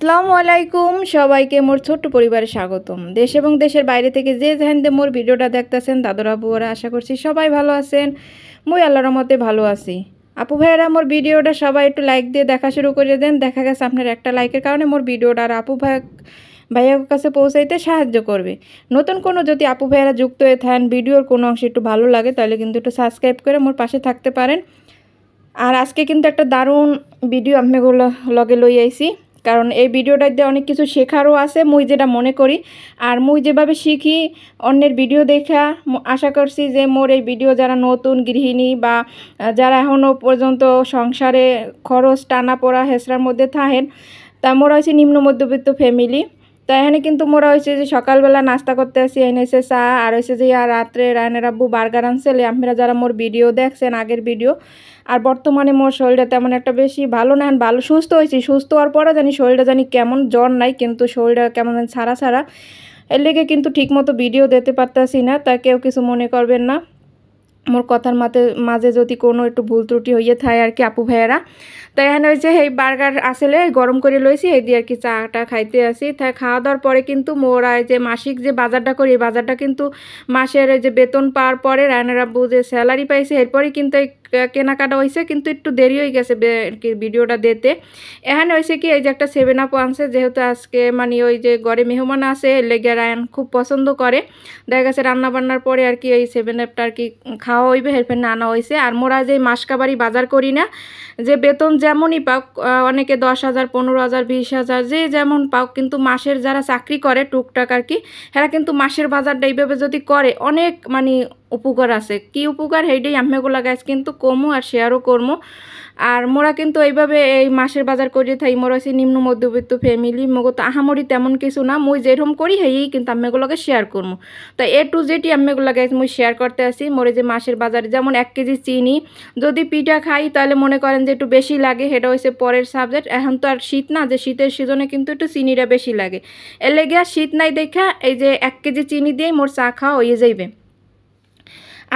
আসসালামু আলাইকুম সবাইকে মোর ছোট্ট পরিবারে স্বাগতম। দেশ এবং দেশের বাইরে থেকে যে যেখানে মোর ভিডিওটা দেখতেছেন দাদুর আব্বুরা আশা করছি সবাই ভালো আছেন। মুই আল্লাহর রহমতে ভালো আছি। আপু ভাইয়েরা মোর ভিডিওটা সবাই একটু লাইক দিয়ে দেখা শুরু করে দেন। দেখা গেছে আপনার একটা লাইকের কারণে মোর ভিডিওটা আর আপু ভাইয়ার কাছে পৌঁছাইতে সাহায্য করবে। নতুন কোনো যদি আপু ভাইয়েরা যুক্ত হয়ে থাকেন, ভিডিওর কোনো অংশ একটু ভালো লাগে তাহলে কিন্তু একটু সাবস্ক্রাইব করে মোর পাশে থাকতে পারেন। আর আজকে কিন্তু একটা দারুণ ভিডিও আপনাগুলো লগে লই আইছি, কারণ এই ভিডিওটাতে অনেক কিছু শেখারও আছে মুই যেটা মনে করি। আর মুই যেভাবে শিখি অন্যের ভিডিও দেখা আশা করছি যে মোর এই ভিডিও যারা নতুন গৃহিণী বা যারা এখনও পর্যন্ত সংসারে খরচ টানা পড়া হেসরার মধ্যে থাকেন, তা মোরা হচ্ছে নিম্ন মধ্যবিত্ত ফ্যামিলি। তা এখানে কিন্তু মোরা হয়েছে যে সকালবেলা নাস্তা করতে আসি, এনে হয়েছে চা, আর হয়েছে যে আর রাত্রে রায়নের আব্বু বার্গার আনছেলে। আপনারা যারা মোর ভিডিও দেখছেন আগের ভিডিও, আর বর্তমানে মোর শরীরটা তেমন একটা বেশি ভালো না, ভালো সুস্থ হয়েছি। সুস্থ হওয়ার পরে জানি শরীরটা জানি কেমন, জ্বর নাই কিন্তু শরীরটা কেমন জানি ছাড়া ছাড়া, এর লেগে কিন্তু ঠিকমতো ভিডিও দিতে পারতাছি না। তা কেউ কিছু মনে করবেন না মোর কথার মাঝে যদি কোনো একটু ভুল ত্রুটি হইয়ে থাকে আর কি আপু ভাইয়েরা। তাই এখানে হয়েছে এই বার্গার আসলে গরম করে লইছি, এই দিয়ে আর কি চাটা খাইতে আসি। তাই খাওয়া দাওয়ার পরে কিন্তু মোরা যে মাসিক যে বাজারটা করি, এই বাজারটা কিন্তু মাসের যে বেতন পাওয়ার পরে রায়নার আব্বু যে স্যালারি পাইছে এরপরে কিন্তু এই কেনাকাটা হয়েছে, কিন্তু একটু দেরি হয়ে গেছে ভিডিওটা দিতে। এখানে হয়েছে কি এই যে একটা 7 আপ আনছে, যেহেতু আজকে মানে ওই যে ঘরে মেহমান আছে লেগে রায়ন খুব পছন্দ করে। দেখা গেছে রান্নাবান্নার পরে আর কি এই 7 আপটা আর কি খাওয়া হইবে, হেল্পের না আনা হয়েছে। আর মোরা যে মাসকাবারি বাজার করি না, যে বেতন যেমনই পাওক, অনেকে 10,000 15,000 20,000 যে যেমন পাওক, কিন্তু মাসের যারা চাকরি করে টুকটাক আর কি, এরা কিন্তু মাসের বাজারটা এইভাবে যদি করে অনেক মানে উপকার আছে। কি উপকার সেইটাই আমিগুলা গাছ কিন্তু কমো আর শেয়ারও করবো। আর মোরা কিন্তু এইভাবে এই মাসের বাজার করে থাই। মোরা হচ্ছে নিম্ন মধ্যবিত্ত ফ্যামিলি, মগো তো আহামরি তেমন কিছু না। মুই যেরকম করি হেই কিন্তু আমিগুলোকে শেয়ার করবো। তো এ টু জেডই আমিগুলা গাছ মুই শেয়ার করতে আসি। মোরে যে মাসের বাজারে যেমন 1 কেজি চিনি যদি পিঠা খাই তাহলে মনে করেন যে একটু বেশি লাগে, সেটা হচ্ছে পরের সাবজেক্ট। এখন তো আর শীত না, যে শীতের সিজনে কিন্তু একটু চিনিটা বেশি লাগে। এর লেগে শীত নাই দেখা এই যে 1 কেজি চিনি দিয়েই মোর চা খাওয়া হয়ে যাইবে।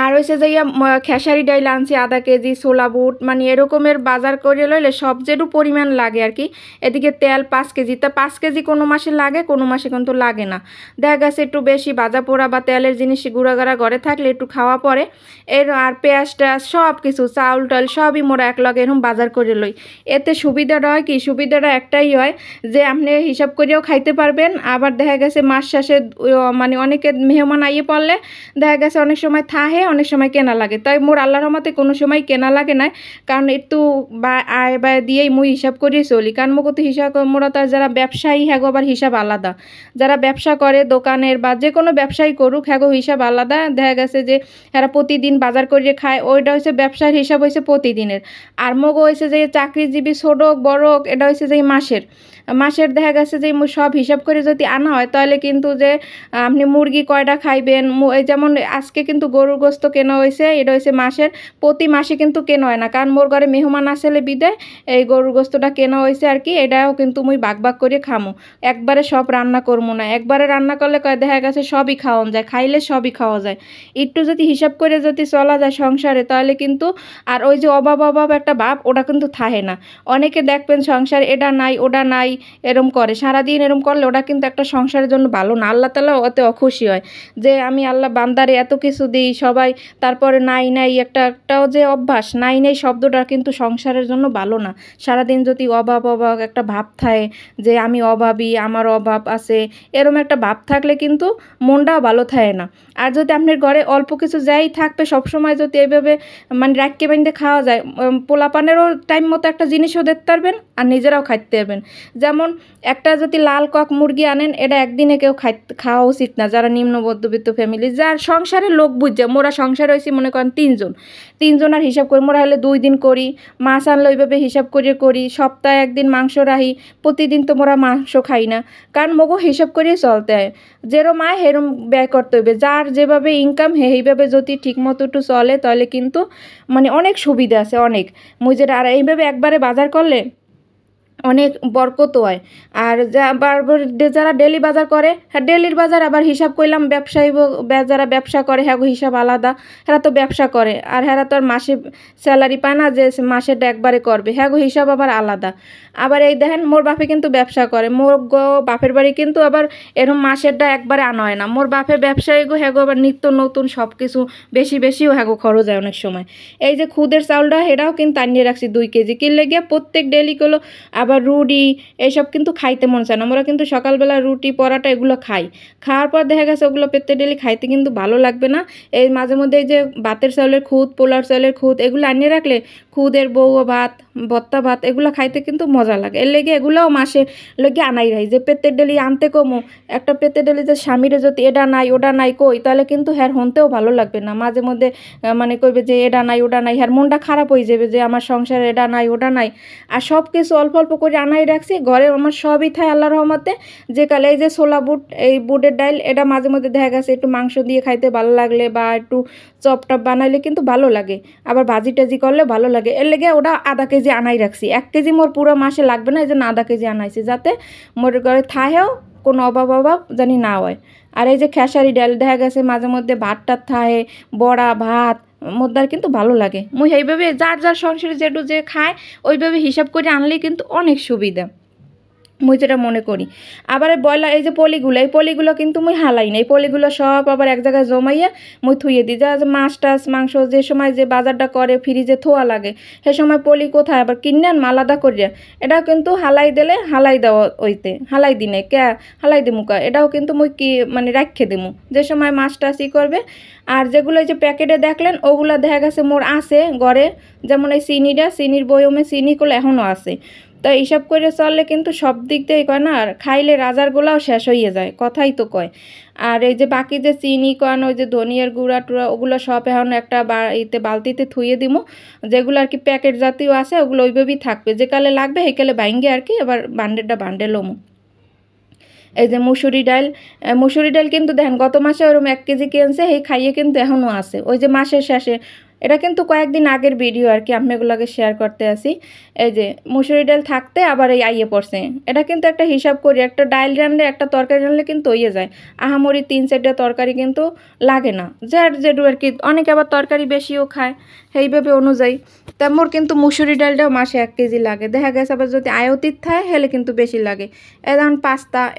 আর হয়েছে যাইয়া খেসারি ডাইল আনছি আধা কেজি, ছোলা বুট, মানে এরকমের বাজার করে লইলে সব যেটু পরিমাণ লাগে আর কি। এদিকে তেল 5 কেজি, তা 5 কেজি কোনো মাসে লাগে, কোনো মাসে কিন্তু লাগে না। দেখা গেছে একটু বেশি ভাজা পোড়া বা তেলের জিনিস গুঁড়াগাড়া ঘরে থাকলে একটু খাওয়া পরে আর পেঁয়াজ টেয়াজ সব কিছু চাউল টাউল সবই মোরা এক লগে এরকম বাজার করে লই। এতে সুবিধাটা হয় কি, সুবিধাটা একটাই হয় যে আপনি হিসাব করেও খাইতে পারবেন। আবার দেখা গেছে মাস শেষে মানে অনেকে মেহমান আইয়ে পড়লে দেখা গেছে অনেক সময় থাহে, অনেক সময় কেনা লাগে। তাই মোর আল্লাহর রহমতে কোনো সময় কেনা লাগে না, কারণ একটু বা আয় ব্যয় দিয়েই মুই হিসাব করিয়ে চলি। কারণ মোকে তো হিসাব মোরা তার যারা ব্যবসায়ী হ্যাগো আবার হিসাব আলাদা, যারা ব্যবসা করে দোকানের বা যে কোনো ব্যবসায়ী করুক হ্যাগো হিসাব আলাদা। দেখা গেছে যে এরা প্রতিদিন বাজার করিয়ে খায়, ওইটা হচ্ছে ব্যবসার হিসাব হয়েছে প্রতিদিনের। আর মোগো হয়েছে যে চাকরিজীবী ছোট বড়, এটা হয়েছে যে মাসের দেখা গেছে যে সব হিসাব করে যদি আনা হয় তাহলে কিন্তু যে আপনি মুরগি কয়টা খাইবেন, এই যেমন আজকে কিন্তু গরুর গোস্ত কেনা হয়েছে, এটা হয়েছে মাসের, প্রতি মাসে কিন্তু কেনা হয় না, কারণ মোর ঘরে মেহমান আসলে বিদায় এই গরুর গোস্তটা কেনা হয়েছে আর কি। এটাও কিন্তু মুই ভাগ ভাগ করে খামো, একবারে সব রান্না করবো না। একবারে রান্না করলে দেখা গেছে সবই খাওয়ান যায়, খাইলে সবই খাওয়া যায়। একটু যদি হিসাব করে যদি চলা যায় সংসারে তাহলে কিন্তু আর ওই যে অভাব একটা ভাব ওটা কিন্তু থাকে না। অনেকে দেখবেন সংসার এটা নাই ওটা নাই এরম করে, সারাদিন এরম করলে ওটা কিন্তু একটা সংসারের জন্য ভালো না। আল্লাহ তাআলা অত অখুশি হয় যে আমি আল্লাহ বান্দারে এত কিছু দিই সবাই, তারপরে নাই একটাও যে অভ্যাস নাই শব্দটা কিন্তু সংসারের জন্য ভালো না। সারাদিন যদি অভাব একটা ভাব থাকে যে আমি অভাবী, আমার অভাব আছে, এরম একটা ভাব থাকলে কিন্তু মনটাও ভালো থাকে না। আর যদি আপনার ঘরে অল্প কিছু যাই থাকবে সবসময় যদি এইভাবে মানে রাখকে বাঁধতে খাওয়া যায়, পোলাপানেরও টাইম মতো একটা জিনিসও দেখতে পারবেন আর নিজেরাও খাইতে পারবেন। যেমন একটা যদি লাল কক মুরগি আনেন, এটা একদিনে কেউ খাওয়া উচিত না যারা নিম্ন মধ্যবিত্ত ফ্যামিলি, যার সংসারে লোক বুঝছে। মোরা সংসার হয়েছি মনে করেন তিনজনের হিসাব করি, মোরা হলে 2 দিন করি, মাছ আনলে ওইভাবে হিসাব করে করি, সপ্তাহে 1 দিন মাংস রাখি, প্রতিদিন তো মোরা মাংস খাই না, কারণ মোগো হিসাব করিয়ে চলতে হয়। যেরম আয় সেরম ব্যয় করতে হবে, যার যেভাবে ইনকাম সেইভাবে যদি ঠিকমতো একটু চলে তাহলে কিন্তু মানে অনেক সুবিধা আছে অনেক। মুই যেটা আর এইভাবে একবারে বাজার করলে অনেক বরকত হয়। আর যারা ডেলি বাজার করে, হ্যাঁ ডেলির বাজার আবার হিসাব করলাম ব্যবসায়ী যারা ব্যবসা করে হ্যাঁ হিসাব আলাদা, হ্যাঁ তো ব্যবসা করে আর হ্যাঁ তো আর মাসে স্যালারি পায় না যে মাসেটা একবারে করবে, হ্যাঁ হিসাব আবার আলাদা। আবার এই দেখেন মোর বাপে কিন্তু ব্যবসা করে, মোর বাপের বাড়ি কিন্তু আবার এরকম মাসেরটা একবারে আনা হয় না। মোর বাপে ব্যবসায়ী গো হ্যাঁ আবার নিত্য নতুন সব কিছু বেশিও হ্যাঁ খরচ হয় অনেক সময়। এই যে খুদের চাউলটা এটাও কিন্তু আনিয়ে রাখছি 2 কেজি কিনলে গিয়ে প্রত্যেক ডেলি গুলো। আবার রুটি এইসব কিন্তু খাইতে মন চায় না, আমরা কিন্তু সকালবেলা রুটি পরাটা এগুলো খাই, খাওয়ার পর দেখা গেছে ওগুলো পেতে ডেলি খাইতে কিন্তু ভালো লাগবে না। এই মাঝে মধ্যে এই যে ভাতের চাউলের খুদ, পোলার চাউলের খুদ এগুলো আনিয়ে রাখলে খুদের বউ ভাত, ভত্তা ভাত এগুলো খাইতে কিন্তু মজা লাগে। এর লেগে এগুলোও মাসে লেগে আনাই রাখি যে পেতের ডেলি আনতে কমো। একটা পেতের ডেলি যে স্বামীরে যদি এটা নাই ওটা নাই কই তাহলে কিন্তু হ্যার হনতেও ভালো লাগবে না। মাঝে মধ্যে মানে কইবে যে এটা নাই ওটা নাই, হ্যার মনটা খারাপ হয়ে যাবে যে আমার সংসারে এটা নাই ওটা নাই। আর সব কিছু অল্প অল্প করে আনাই রাখছি ঘরে, আমার সবই থাই আল্লাহর রহমতে। যে কালে এই যে ছোলা বুট, এই বুটের ডাল এটা মাঝে মধ্যে দেখা গেছে একটু মাংস দিয়ে খাইতে ভালো লাগলে বা একটু চপ টপ বানাইলে কিন্তু ভালো লাগে, আবার ভাজি টাজি করলে ভালো লাগে। এর লেগে ওটা আধা কেজি আনাই রাখছি, 1 কেজি মোর পুরো মাসে লাগবে না, এই জন্য আধা কেজি আনাইছি যাতে মোর ঘরে থাহেও কোনো অভাব জানি না হয়। আর এই যে খেসারি ডাল দেখা গেছে মাঝে মধ্যে ভাতটা থাহে, বড়া ভাত মোদ্দার কিন্তু ভালো লাগে। মুই এইভাবে যার সংসারে যেটু যে খায় ওইভাবে হিসাব করে আনলেই কিন্তু অনেক সুবিধা, মুই যেটা মনে করি। আবার ব্রয়লার এই যে এই পলিগুলো কিন্তু মুই হালাই না, এই পলিগুলো সব আবার এক জায়গায় জমাইয়া মুই থুয়ে দিই। যা মাছ টাছ মাংস যে সময় যে বাজারটা করে ফ্রিজে থোয়া লাগে সে সময় পলি কোথায় আবার কিনে আন আলাদা করিয়া, এটাও কিন্তু হালাই দিলে হালাই দেওয়া ওইতে হালাই দিনে কে হালাই দিমু কা, এটাও কিন্তু মুই কি মানে রাখে দিমু যে সময় মাছ টাছ ই করবে। আর যেগুলো এই যে প্যাকেটে দেখলেন ওগুলো দেখা গেছে মোর আছে ঘরে, যেমন এই চিনির বয়মে চিনি করলে এখনও আছে। তো এইসব করে চললে কিন্তু সব দিক দিয়েই কয় না, আর খাইলে রাজারগুলাও শেষ হয়ে যায়, কথাই তো কয়। আর এই যে বাকি যে চিনি কন ওই যে ধনিয়ার গুঁড়া টুড়া ওগুলো সব এখন একটা বালতিতে থুয়ে দিমু, যেগুলো আর কি প্যাকেট জাতীয় আছে ওগুলো ওইভাবেই থাকবে, যে কালে লাগবে সেই কালে ভাঙ্গে আর কি আবার বান্ডেলমু। এই যে মুসুরি ডাল কিন্তু দেখেন গত মাসে ওরকম 1 কেজি কিনছে, সেই খাইয়ে কিন্তু এখনও আছে, ওই যে মাসের শেষে। এটা কিন্তু কয়েকদিন আগের ভিডিও আর কি, আমি এগুলোকে শেয়ার করতে আসি। এই যে মুসুরি ডাল থাকতে আবার এই আইয়ে পড়ছে, এটা কিন্তু একটা হিসাব করি একটা ডাল রানলে একটা তরকারি রানলে কিন্তু হইয়ে যায়, আহামরি 3-4টা তরকারি কিন্তু লাগে না, যার যেটু আর কি। অনেকে আবার তরকারি বেশিও খায় সেইভাবে অনুযায়ী। তা মোর কিন্তু মুসুরি ডালটাও মাসে 1 কেজি লাগে, দেখা গেছে আবার যদি আয়তিত থাকে হেলে কিন্তু বেশি লাগে। এখন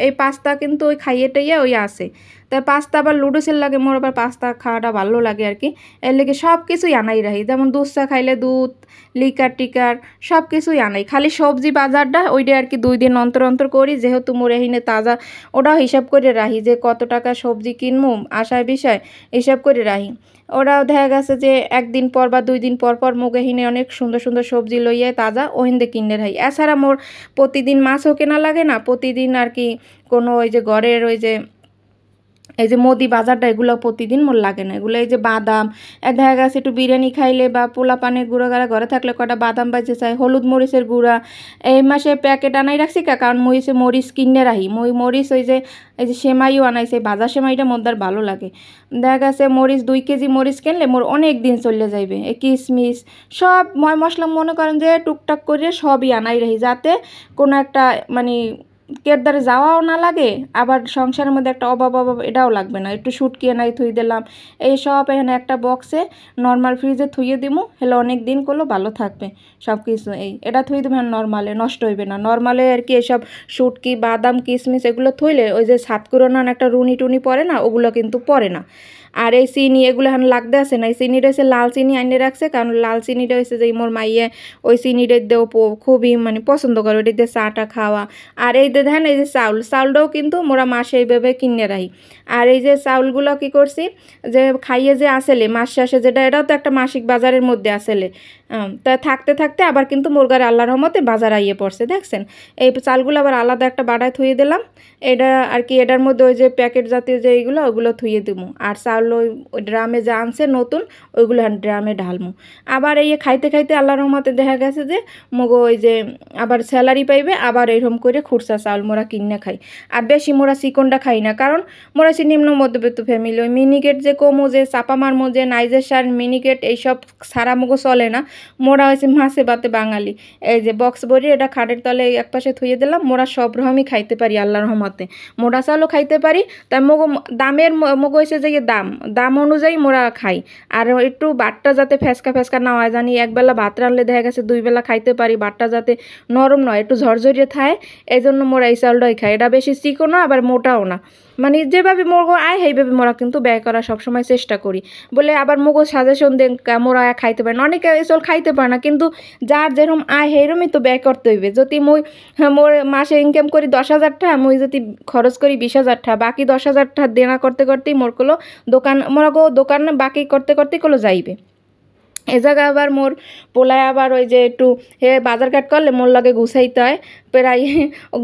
এই পাস্তা কিন্তু ওই খাইয়ে টাইয়ে ওই আছে, তাই পাস্তা আবার লুডুসের লাগে, মোর আবার পাস্তা খাওয়াটা ভালো লাগে আর কি। এর লেগে সব কিছুই আনাই রাখি, যেমন দুধ চা খাইলে দুধ, লিকার টিকার সব কিছুই আনাই। খালি সবজি বাজারটা ওইটা আর কি 2 দিন অন্তর করি, যেহেতু মোর এখানে তাজা ওটাও হিসাব করে রাখি যে কত টাকা সবজি কিনবো আশায় বিষয় হিসাব করে রাখি। ওরাও দেখা গেছে যে 1 দিন পর বা 2 দিন পর মুগে হিনে অনেক সুন্দর সুন্দর সবজি লইয়া তাজা ওহিন্দে কিনে রাখি। এছাড়া মোর প্রতিদিন মাছও কেনা লাগে না, প্রতিদিন আর কি কোনো ওই যে ঘরের ওই যে এই যে মুদি বাজারটা এগুলো প্রতিদিন মোর লাগে না। এগুলো এই যে বাদাম দেখা গেছে একটু বিরিয়ানি খাইলে বা পোলা পানের গুঁড়া গাড়া ঘরে থাকলে কটা বাদাম বাজে চাই, হলুদ মরিচের গুঁড়া এই মাসে প্যাকেট আনাই রাখছি কারণ মুই সে মরিচ কিনে রাখি। মরিচ ওই যে এই যে সেমাইও আনাইছে, ভাজা সেমাইটা মোদ্দার ভালো লাগে। দেখা গেছে 2 কেজি মরিচ কিনলে মোর অনেক দিন চলে যাইবে। এই কিশমিশ সব মশলা মনে করেন যে টুকটাক করে সবই আনাই রাখি, যাতে কোনো একটা মানে কেদারে যাওয়াও না লাগে, আবার সংসারের মধ্যে একটা অভাব এটাও লাগবে না। একটু শুটকি এনাই থুই দিলাম, এই সব এখানে একটা বক্সে নর্মাল ফ্রিজে থুইয়ে দিমু, হেলে অনেক দিন করলেও ভালো থাকবে সব কিছু। এটা থুই দেবেন নর্মালে, নষ্ট হইবে না নর্মালে আর কি। এসব শুটকি বাদাম কিশমিশ এগুলো থইলে ওই যে সাতকুরোনান একটা রুনি টুনি পড়ে না, ওগুলো কিন্তু পড়ে না। আর এই চিনি এগুলো এখন লাগতে আছে না, এই চিনিটা হচ্ছে লাল চিনি আইনে রাখছে, কারণ লাল চিনিটা হচ্ছে যে মোর মাইয়ে ওই চিনিটা দিয়েও খুবই মানে পছন্দ করে, ওইটা দিয়ে চাটা খাওয়া। আর এই যে দেখেন এই যে চাউলটাও কিন্তু মোরা মাসে এইভাবে কিনে রাখি। আর এই যে চাউলগুলো কি করছি যে খাইয়ে যে আসলে মাস শেষে যেটা, এটাও তো একটা মাসিক বাজারের মধ্যে আসলে। তা থাকতে আবার কিন্তু মোরগারে আল্লাহর রহমতে বাজার আইয়ে পড়ছে দেখছেন। এই চালগুলো আবার আলাদা একটা বাড়ায় থুয়ে দিলাম, এটা আর কি এটার মধ্যে ওই যে প্যাকেট জাতীয় যে এইগুলো ওগুলো থুয়ে দিব। আর চাউল ওই ড্রামে যা আনছে নতুন ওইগুলো ড্রামে ঢালমু। আবার এই খাইতে আল্লাহর রহমতে দেখা গেছে যে মগো ওই যে আবার স্যালারি পাইবে, আবার এরকম করে খুরসা চাউল মোরা কিনে খাই। আর বেশি মোরা চিকনটা খাই না, কারণ মোরা হচ্ছে নিম্ন মধ্যবিত্ত ফ্যামিলি। ওই মিনিকেট যে কমো যে চাপা মারমো যে নাইজের সার মিনিকেট এইসব সারা মুগো চলে না। মোরা হয়েছে মাছে ভাতে বাঙালি। এই যে বক্স ভরি এটা খাটের তলে এক পাশে থুয়ে দিলাম, মোরা সব রকমই খাইতে পারি আল্লাহর রহমতে। মোরা চালও খাইতে পারি, তাই মগো দামের মগো হয়েছে যে দাম অনুযায়ী মোরা খাই। আর একটু বাটটা যাতে ফেসকা ফেসকা না হয়, জানি একবেলা ভাত রানলে দেখা গেছে 2 বেলা খাইতে পারি, বাটটা যাতে নরম নয় একটু ঝরঝরিয়ে থাকে, এই জন্য মোরা এই চাউলটাই খাই। এটা বেশি চিকনও আবার মোটাও না, মানে যেভাবে মোগো আয় সেইভাবে মোরা কিন্তু ব্যয় করার সবসময় চেষ্টা করি। বলে আবার মোগো সাজেশন দেন মোরা খাইতে পারে না, অনেকে এই চাউল খাইতে পারে না, কিন্তু যার যেরকম আয় সেইরকমই তো ব্যয় করতে হইবে। যদি মোর মাসে ইনকাম করি 10,000 টাকা, মুই যদি খরচ করি 20,000 টাকা, বাকি 10,000 টাকা দেনা করতে করতেই মোর কলো দোকান বাকি করতে করতেই কলো যাইবে। এ জায়গায় আবার মোর পোলায় আবার ওই যে একটু বাজার ঘাট করলে মোর লগে গুছাইতে হয় প্রায়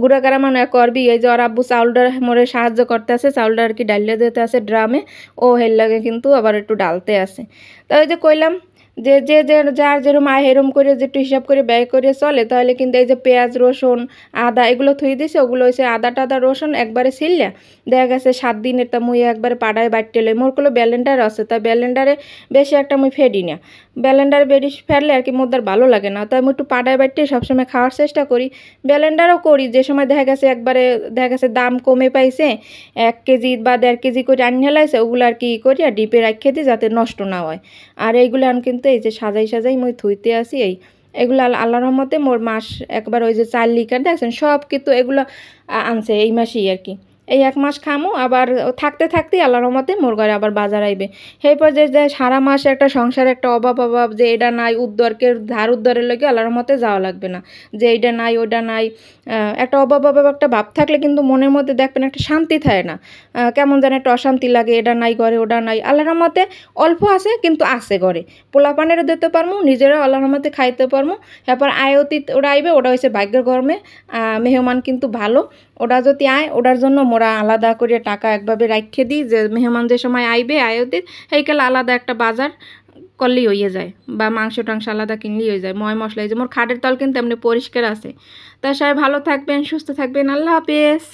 গুঁড়া কারা মানে করবি। এই যে ওর আব্বু চাউলটা মোরে সাহায্য করতে আছে, চাউলটা আর কি ডালিয়ে দিতে আছে ড্রামে, ও হের লাগে কিন্তু আবার একটু ডালতে আছে। তো ওই যে কইলাম যে যে যার যেরকম আয় সেরম করে যে একটু হিসাব করে ব্যয় করে চলে, তাহলে কিন্তু এই যে পেঁয়াজ রসুন আদা এগুলো থুই দিছে, ওগুলো হয়েছে আদা টাদা রসুন একবারে ছিললে দেখা গেছে 7 দিনের তা মুই একবারে পাড়ায় বাটতে লই। মোর কোনো ব্যালেন্ডার আছে, তাই ব্যালেন্ডারে বেশি একটা মুই ফেডি না, ব্যালেন্ডারে বেশি ফেললে আর কি মোদ্দার ভালো লাগে না, তাই আমি একটু পাড়ায় বাটতে সবসময় খাওয়ার চেষ্টা করি। ব্যালেন্ডারও করি যে সময় দেখা গেছে একবারে দেখা গেছে দাম কমে পাইছে, 1 কেজি বা 1.5 কেজি করে আনি হেলাইছে, ওগুলো আর কি করি আর ডিপে রাখে দিই যাতে নষ্ট না হয়। আর এইগুলো কিন্তু এই যে সাজাই মুই থুইতে আসি। এগুলো আল্লাহর রহমতে মোর মাস একবার ওই যে 4 লিটার দেখছেন সব কিন্তু এগুলো আনছে এই মাসেই আর কি। এই 1 মাস খামো, আবার থাকতেই আল্লাহর রহমতে মোর ঘরে আবার বাজার আইবে। সেই পর যে সারা মাস একটা সংসারে একটা অভাব যে এটা নাই উদ্ধারকে ধার উদ্ধারের লগে আল্লাহর রহমতে যাওয়া লাগবে না, যে এইটা নাই ওটা নাই। একটা অভাব একটা ভাব থাকলে কিন্তু মনের মধ্যে দেখবেন একটা শান্তি থাকে না, কেমন যেন একটা অশান্তি লাগে, এটা নাই ঘরে ওটা নাই। আল্লাহর রহমতে অল্প আছে কিন্তু আছে ঘরে, পোলাপানেরও দিতে পারমু, নিজেরাও আল্লাহর রহমতে খাইতে পারমু। এরপর আয়তীত ওরা আইবে, ওটা হয়েছে ভাগ্যের গরমে মেহমান কিন্তু ভালো, ওটা যদি আয় ওটার জন্য মোরা আলাদা করে টাকা একভাবে রাখে দিই, যে মেহমান যে সময় আইবে আয়তীত সেইকালে আলাদা একটা বাজার করলেই হয়ে যায়, বা মাংস টাংস আলাদা কিনলেই হয়ে যায়। ময় মশলা এই যে মোর খাটের তল কিন্তু এমনি পরিষ্কার আছে। তা সবাই ভালো থাকবেন, সুস্থ থাকবেন, আল্লাহ হাফেজ।